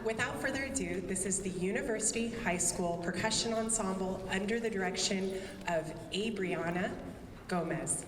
Without further ado, this is the University High School Percussion Ensemble under the direction of Abrianna Gomez.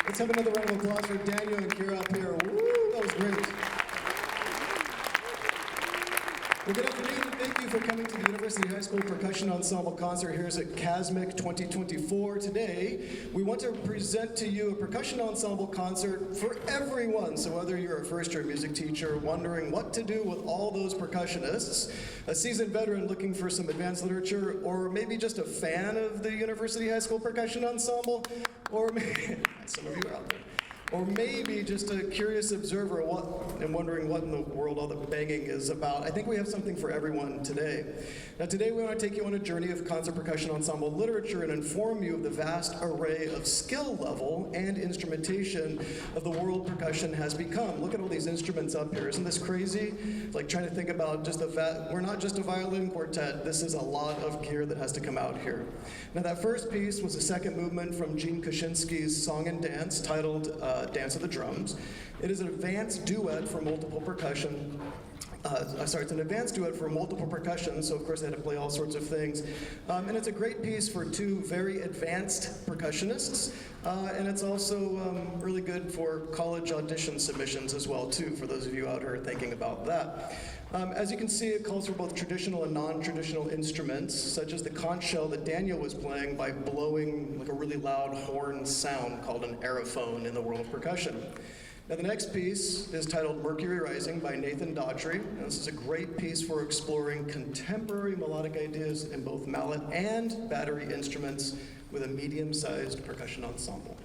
Let's have another round of applause for Daniel and Kira up here. Woo, that was great. Well, good afternoon, and thank you for coming to the University High School Percussion Ensemble concert here at CASMEC 2024. Today, we want to present to you a percussion ensemble concert for everyone. So whether you're a first-year music teacher wondering what to do with all those percussionists, a seasoned veteran looking for some advanced literature, or maybe just a fan of the University High School Percussion Ensemble, or maybe, some of you are out there. Or maybe just a curious observer and wondering what in the world all the banging is about. I think we have something for everyone today. Now today we want to take you on a journey of concert percussion ensemble literature and inform you of the vast array of skill level and instrumentation of the world percussion has become. Look at all these instruments up here. Isn't this crazy? It's like trying to think about just we're not just a violin quartet. This is a lot of gear that has to come out here. Now that first piece was the second movement from Gene Koshinski's Song and Dance titled Dance of the Drums. It is an advanced duet for multiple percussion. It's an advanced duet for multiple percussion, so of course they had to play all sorts of things. And it's a great piece for two very advanced percussionists, and it's also really good for college audition submissions as well, too, for those of you out here thinking about that. As you can see, it calls for both traditional and non-traditional instruments, such as the conch shell that Daniel was playing by blowing like a really loud horn sound called an aerophone in the world of percussion. Now the next piece is titled Mercury Rising by Nathan Daughtrey. Now, this is a great piece for exploring contemporary melodic ideas in both mallet and battery instruments with a medium-sized percussion ensemble.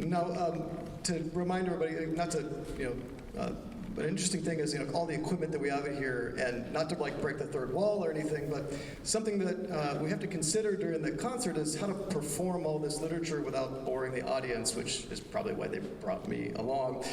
Now, to remind everybody, not to, an interesting thing is, all the equipment that we have here, and not to like break the third wall or anything, but something that we have to consider during the concert is how to perform all this literature without boring the audience, which is probably why they brought me along.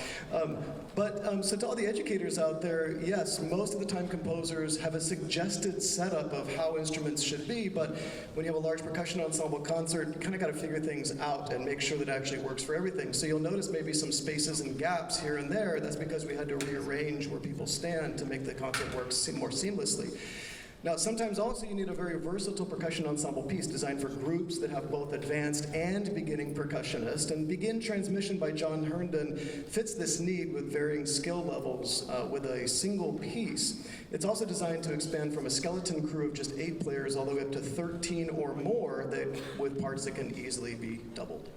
So to all the educators out there, yes, most of the time composers have a suggested setup of how instruments should be, but when you have a large percussion ensemble concert, you kind of got to figure things out and make sure that it actually works for everything. So you'll notice maybe some spaces and gaps here and there. That's because we had to rearrange where people stand to make the concert work more seamlessly. Now, sometimes also you need a very versatile percussion ensemble piece designed for groups that have both advanced and beginning percussionists. And Begin Transmission by John Herndon fits this need with varying skill levels with a single piece. It's also designed to expand from a skeleton crew of just 8 players all the way up to 13 or more with parts that can easily be doubled.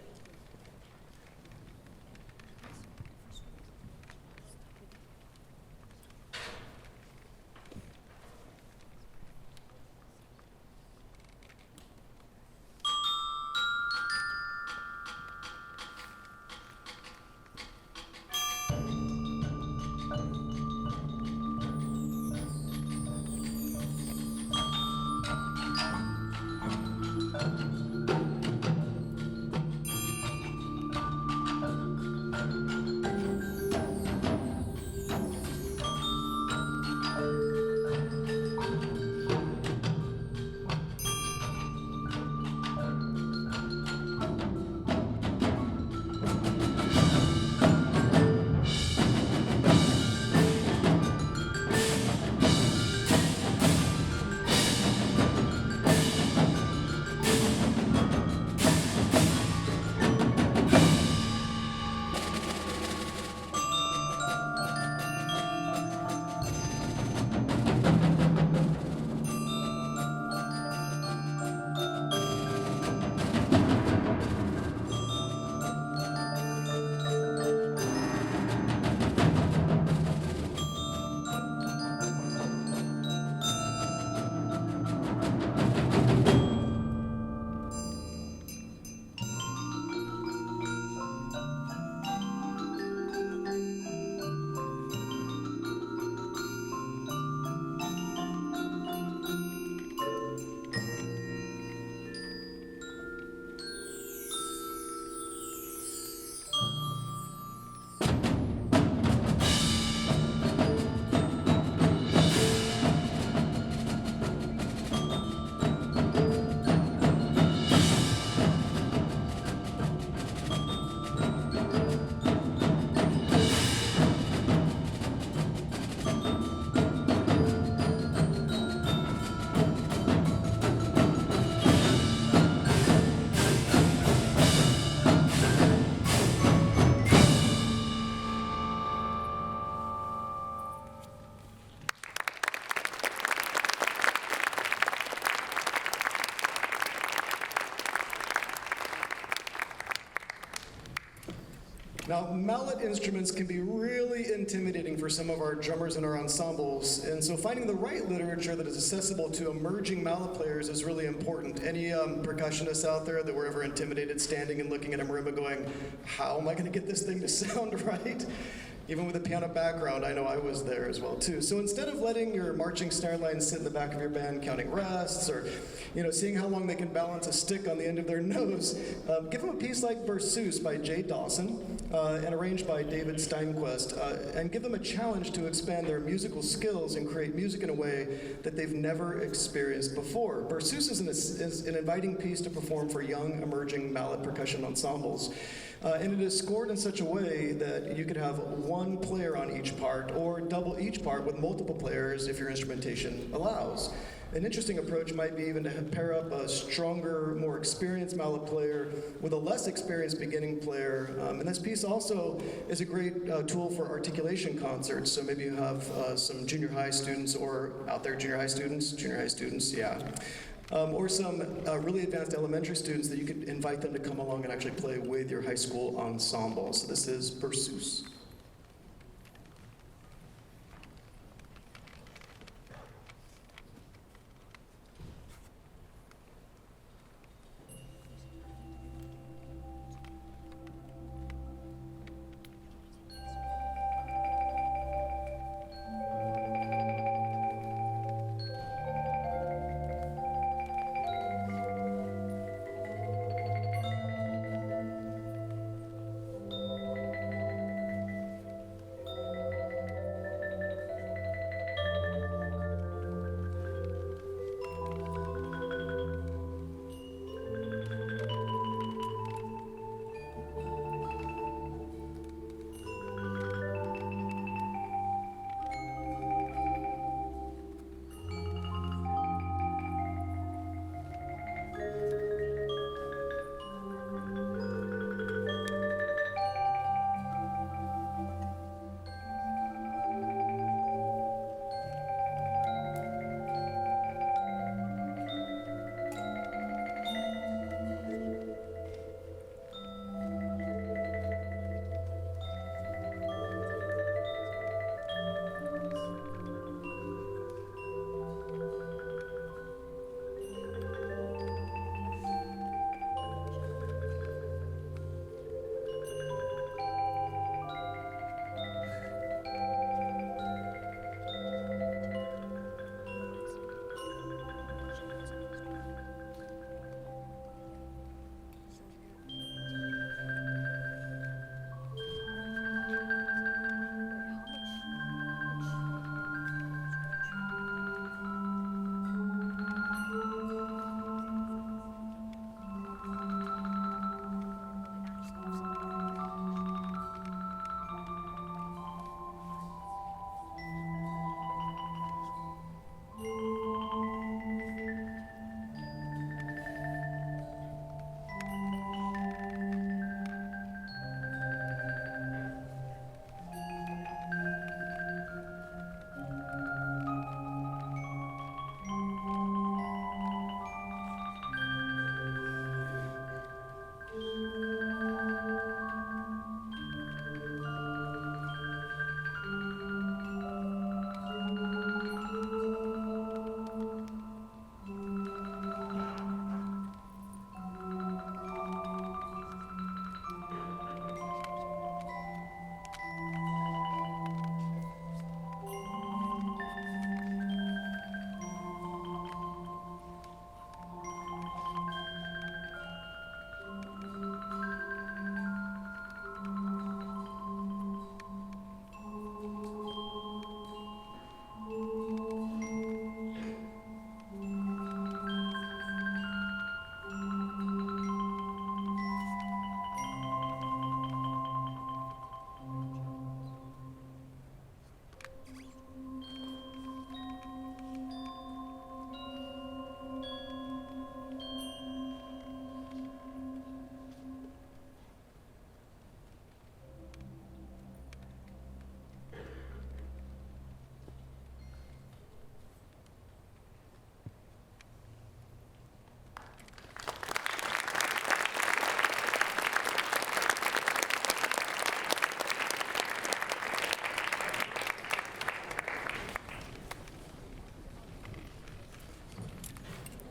Now, mallet instruments can be really intimidating for some of our drummers in our ensembles, and so finding the right literature that is accessible to emerging mallet players is really important. Any percussionists out there that were ever intimidated standing and looking at a marimba going, how am I going to get this thing to sound right? Even with a piano background, I know I was there as well too. So instead of letting your marching snare lines sit in the back of your band counting rests, or seeing how long they can balance a stick on the end of their nose, give them a piece like Berceuse by Dawson and arranged by David Steinquest, and give them a challenge to expand their musical skills and create music in a way that they've never experienced before. Berceuse is an inviting piece to perform for young, emerging mallet percussion ensembles. And it is scored in such a way that you could have one player on each part, or double each part with multiple players if your instrumentation allows. An interesting approach might be even to pair up a stronger, more experienced mallet player with a less experienced beginning player. And this piece also is a great tool for articulation concerts. So maybe you have some junior high students, or out there junior high students, yeah. Or some really advanced elementary students that you could invite them to come along and actually play with your high school ensemble. So this is Berceuse.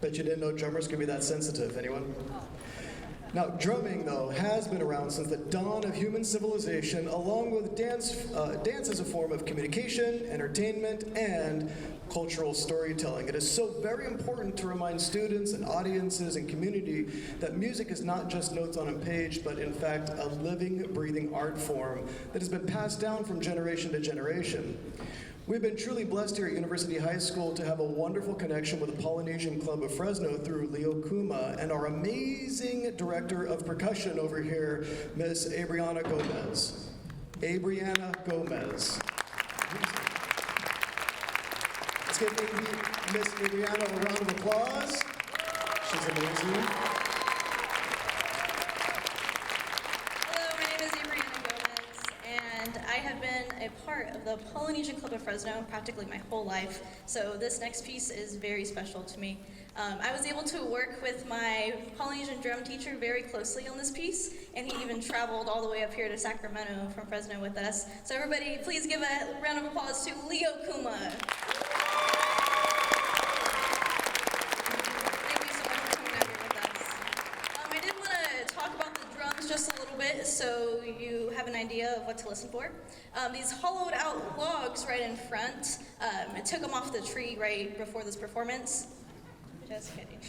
Bet you didn't know drummers could be that sensitive. Anyone? Now, drumming, though, has been around since the dawn of human civilization, along with dance as a form of communication, entertainment, and cultural storytelling. It is so very important to remind students and audiences and community that music is not just notes on a page, but in fact a living, breathing art form that has been passed down from generation to generation. We've been truly blessed here at University High School to have a wonderful connection with the Polynesian Club of Fresno through Leo Kuma and our amazing director of percussion over here, Miss Abrianna Gomez. Abrianna Gomez. Let's give Miss Abrianna a round of applause. She's amazing. I have been a part of the Polynesian Club of Fresno practically my whole life, so this next piece is very special to me. I was able to work with my Polynesian drum teacher very closely on this piece, and he even traveled all the way up here to Sacramento from Fresno with us. So everybody, please give a round of applause to Leo Kuma. Thank you so much for coming out here with us. I did want to talk about the drums just a little bit so you have an idea of what to listen for. These hollowed out logs right in front, I took them off the tree right before this performance. Just kidding.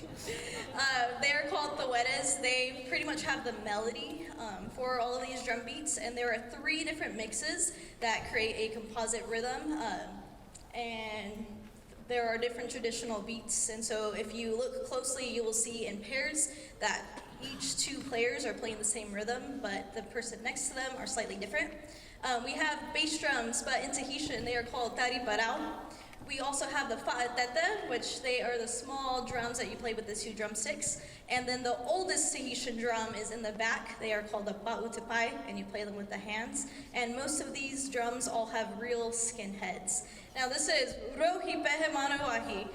They're called thuetas. They pretty much have the melody for all of these drum beats, and there are 3 different mixes that create a composite rhythm, and there are different traditional beats, and so if you look closely, you will see in pairs that each 2 players are playing the same rhythm, but the person next to them are slightly different. We have bass drums, but in Tahitian they are called tari parau. We also have the fa'atete, which they are the small drums that you play with the 2 drumsticks. And then the oldest Tahitian drum is in the back. They are called the pa'utepai, and you play them with the hands. And most of these drums all have real skin heads. Now this is Rohi, Pehe, Manu, Ahi.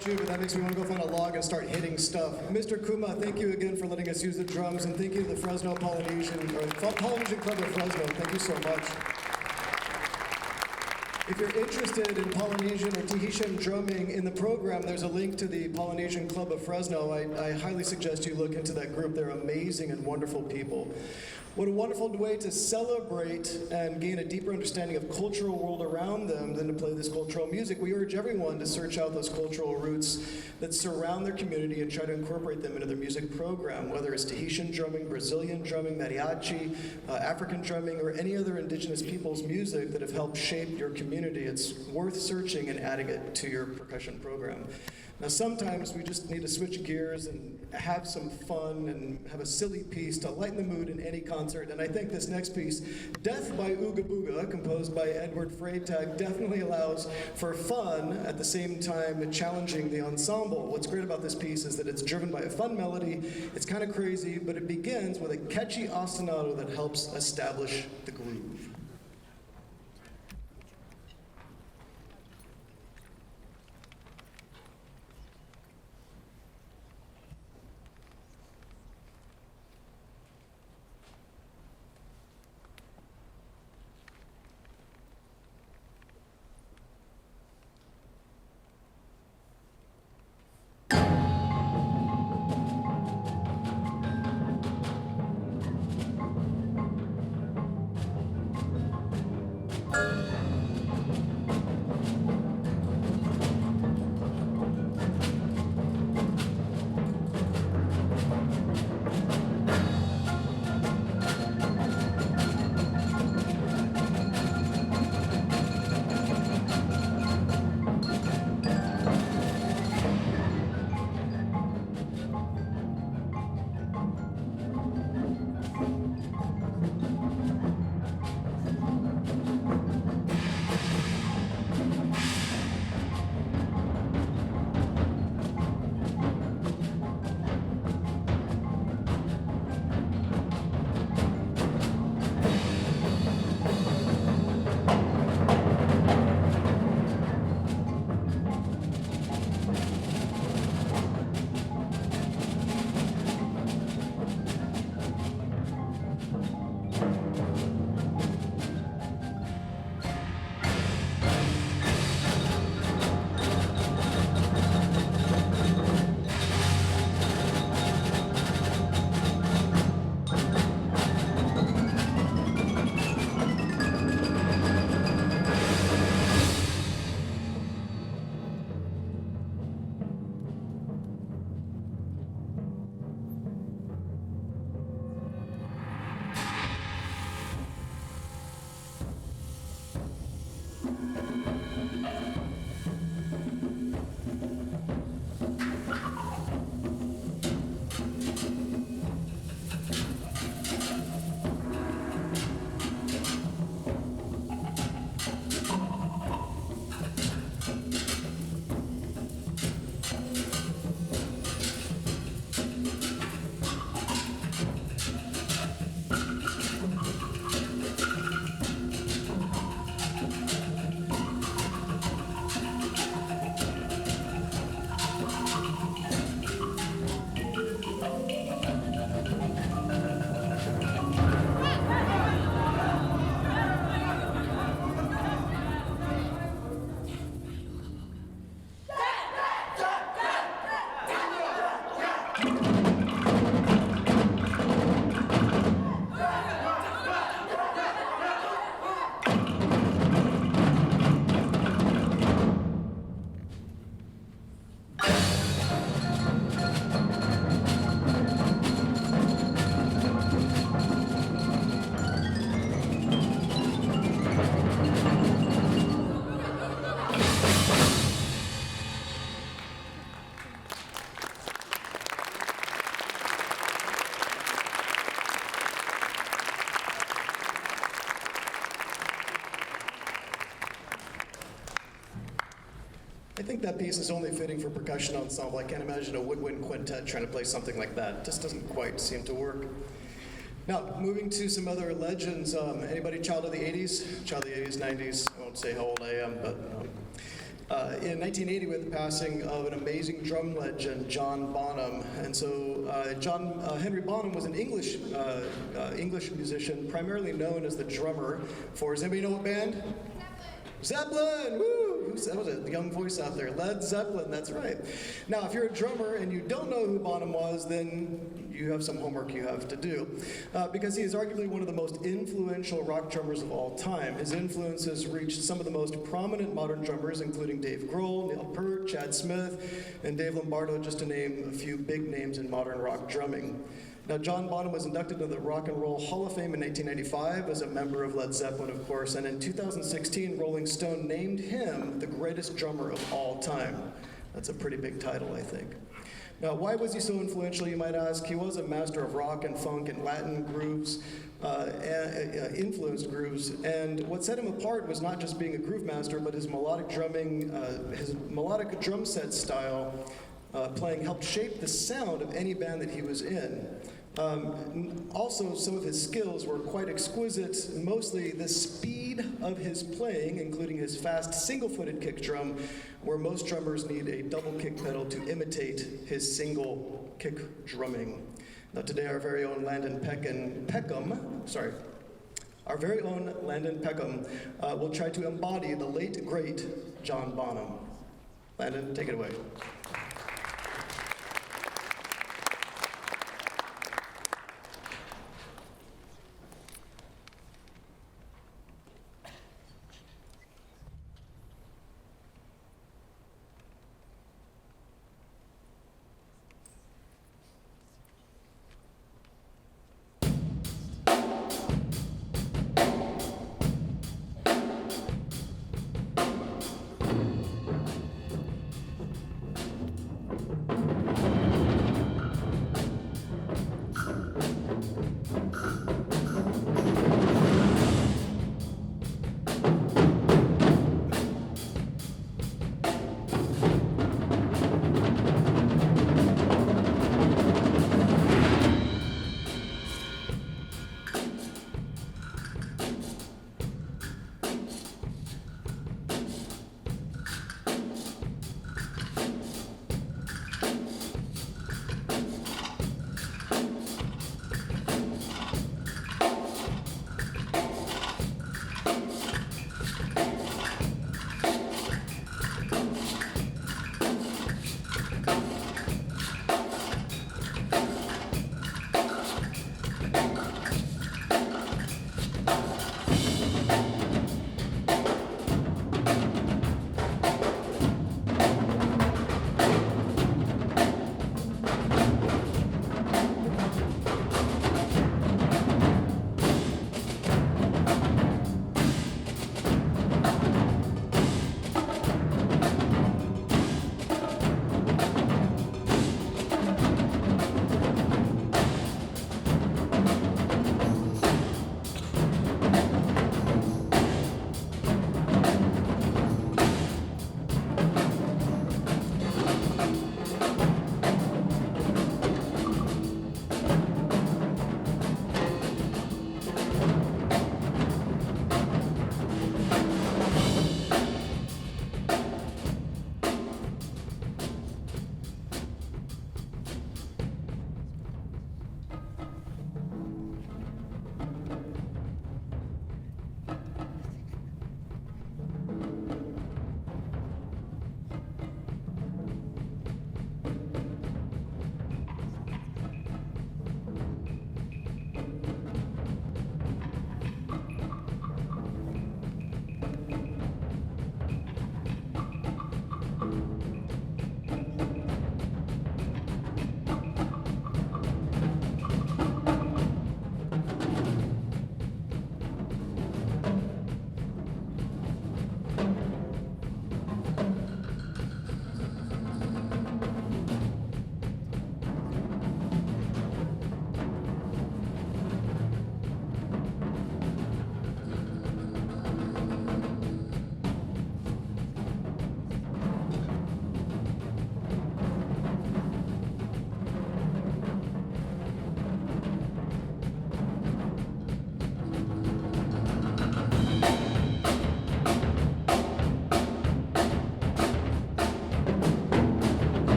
about you, but that makes me want to go find a log and start hitting stuff. Mr. Kuma, thank you again for letting us use the drums, and thank you to the Fresno Polynesian Club of Fresno. Thank you so much. If you're interested in Polynesian or Tahitian drumming in the program, there's a link to the Polynesian Club of Fresno. I highly suggest you look into that group. They're amazing and wonderful people. What a wonderful way to celebrate and gain a deeper understanding of cultural world around them than to play this cultural music. We urge everyone to search out those cultural roots that surround their community and try to incorporate them into their music program, whether it's Tahitian drumming, Brazilian drumming, mariachi, African drumming, or any other indigenous people's music that have helped shape your community. It's worth searching and adding it to your percussion program. Now, sometimes we just need to switch gears and have some fun and have a silly piece to lighten the mood in any concert. And I think this next piece, Death by Ooga Booga, composed by Edward Freytag, definitely allows for fun at the same time challenging the ensemble. What's great about this piece is that it's driven by a fun melody. It's kind of crazy, but it begins with a catchy ostinato that helps establish the groove. I think that piece is only fitting for percussion ensemble. I can't imagine a woodwind quintet trying to play something like that. It just doesn't quite seem to work. Now, moving to some other legends. Anybody child of the 80s? Child of the 80s, 90s. I won't say how old I am, but In 1980, we had the passing of an amazing drum legend, John Bonham. And so Henry Bonham was an English musician, primarily known as the drummer for, does anybody know what band? Zeppelin! Woo! That was a young voice out there. Led Zeppelin, that's right. Now, if you're a drummer and you don't know who Bonham was, then you have some homework you have to do. Because he is arguably one of the most influential rock drummers of all time. His influences reached some of the most prominent modern drummers, including Dave Grohl, Neil Peart, Chad Smith, and Dave Lombardo, just to name a few big names in modern rock drumming. Now, John Bonham was inducted into the Rock and Roll Hall of Fame in 1995 as a member of Led Zeppelin, of course, and in 2016, Rolling Stone named him the greatest drummer of all time. That's a pretty big title, I think. Now, why was he so influential, you might ask? He was a master of rock and funk and Latin grooves, influenced grooves, and what set him apart was not just being a groove master, but his melodic drumming, his melodic drum set style playing helped shape the sound of any band that he was in. Also, some of his skills were quite exquisite, mostly the speed of his playing, including his fast single-footed kick drum, where most drummers need a double kick pedal to imitate his single kick drumming. Now today our very own Landon Peckham will try to embody the late, great John Bonham. Landon, take it away.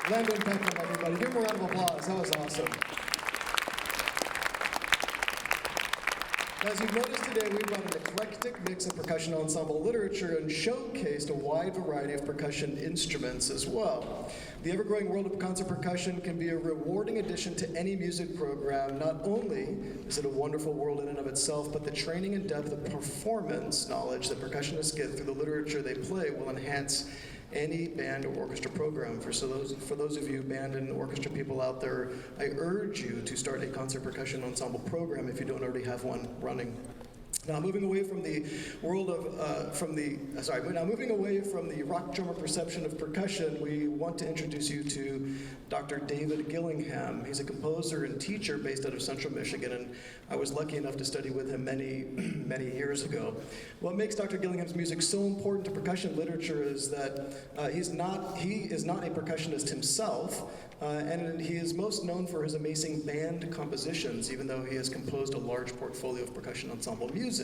Landon Peckham, everybody. Give him a round of applause. That was awesome. As you've noticed today, we brought an eclectic mix of percussion ensemble literature and showcased a wide variety of percussion instruments as well. The ever-growing world of concert percussion can be a rewarding addition to any music program. Not only is it a wonderful world in and of itself, but the training and depth of performance knowledge that percussionists get through the literature they play will enhance any band or orchestra program. For those of you band and orchestra people out there, I urge you to start a concert percussion ensemble program if you don't already have one running. Now moving away from the world of, moving away from the rock drummer perception of percussion, we want to introduce you to Dr. David Gillingham. He's a composer and teacher based out of Central Michigan, and I was lucky enough to study with him many, many years ago. What makes Dr. Gillingham's music so important to percussion literature is that he is not a percussionist himself, and he is most known for his amazing band compositions, even though he has composed a large portfolio of percussion ensemble music.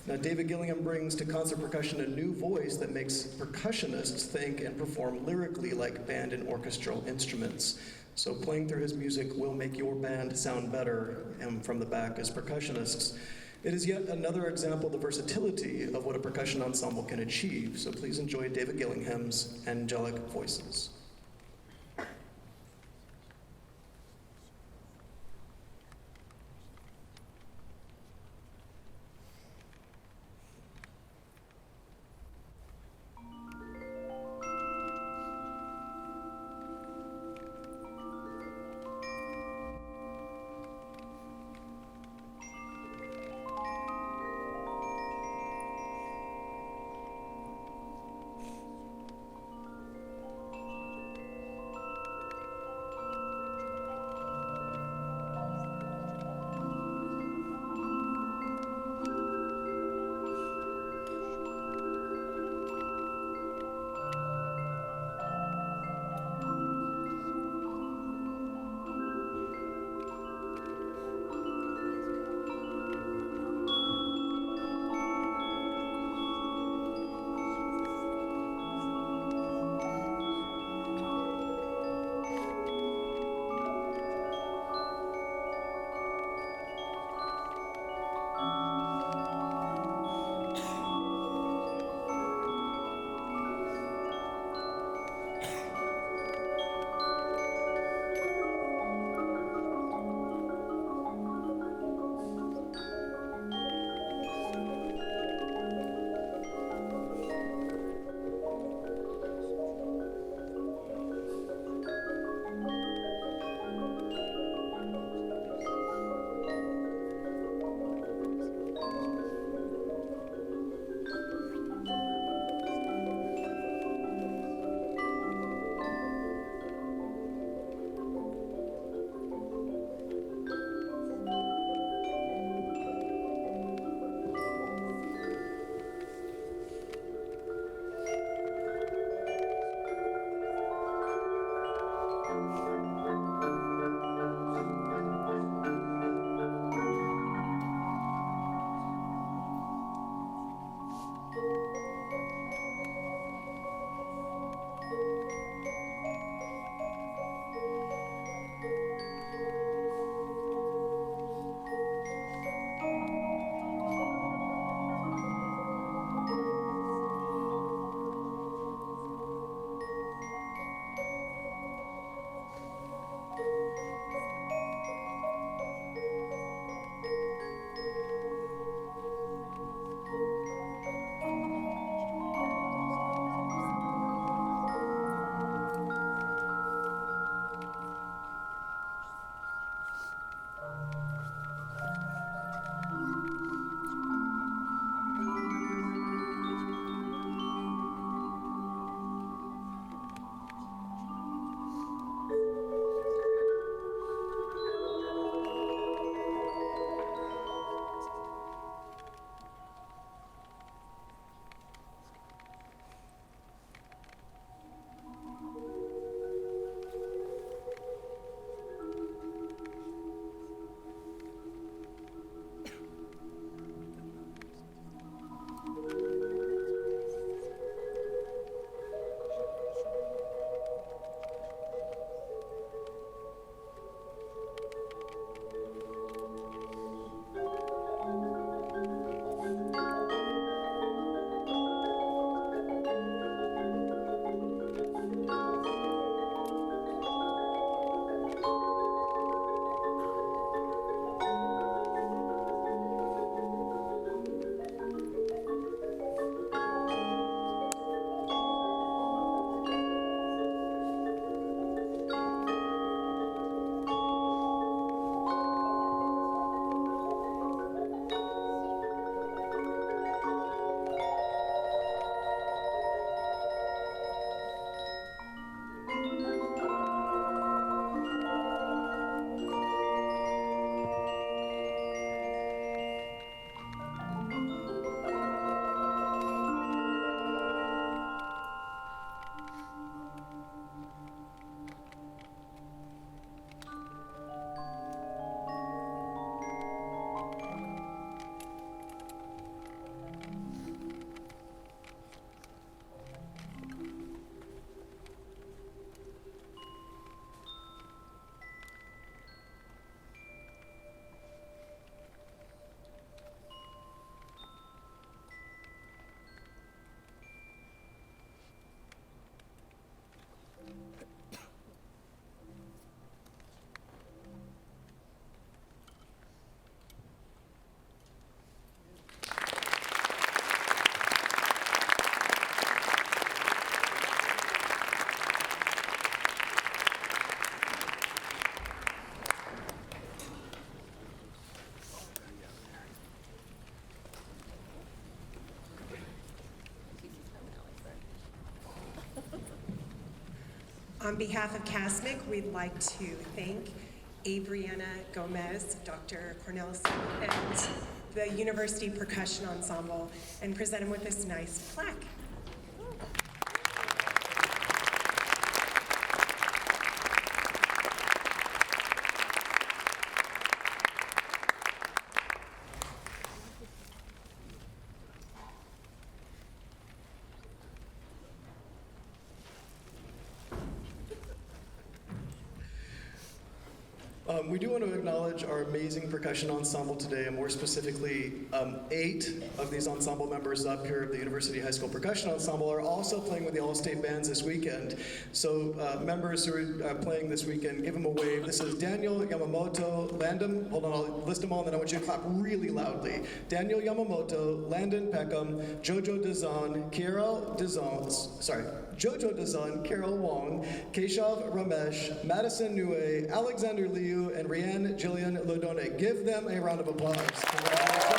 Now, David Gillingham brings to concert percussion a new voice that makes percussionists think and perform lyrically like band and orchestral instruments. So playing through his music will make your band sound better from the back as percussionists. It is yet another example of the versatility of what a percussion ensemble can achieve. So please enjoy David Gillingham's angelic voices. On behalf of CASMEC, we'd like to thank Abrianna Gomez, Dr. Cornelison, and the University Percussion Ensemble, and present them with this nice plaque. We do want to acknowledge our amazing percussion ensemble today, and more specifically, 8 of these ensemble members up here at the University High School Percussion Ensemble are also playing with the All-State Bands this weekend. So members who are playing this weekend, give them a wave. This is Daniel Yamamoto, Landon, hold on, I'll list them all, and then I want you to clap really loudly. Daniel Yamamoto, Landon Peckham, Jojo Dazan, Jojo Dazan, Carol Wong, Keshav Ramesh, Madison Nue, Alexander Liu, and Rianne Jillian Lodone. Give them a round of applause. Congratulations.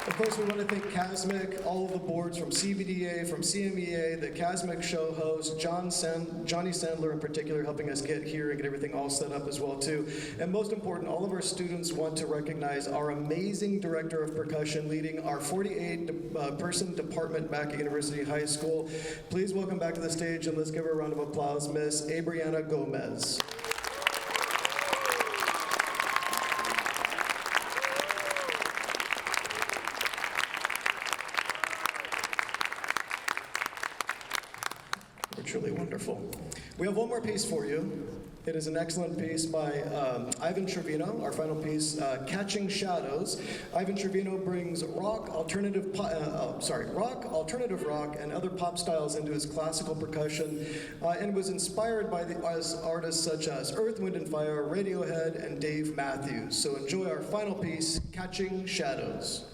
Of course, we want to thank CASMEC, all of the boards from CVDA, from CMEA, the CASMEC show host, Johnny Sandler in particular, helping us get here and get everything all set up as well, too. And most important, all of our students want to recognize our amazing director of percussion leading our 48-person department back at University High School. Please welcome back to the stage, and let's give her a round of applause, Miss Abrianna Gomez. Truly wonderful. We have one more piece for you. It is an excellent piece by Ivan Trevino, our final piece, Catching Shadows. Ivan Trevino brings rock, alternative rock, and other pop styles into his classical percussion, and was inspired by artists such as Earth, Wind & Fire, Radiohead, and Dave Matthews. So enjoy our final piece, Catching Shadows.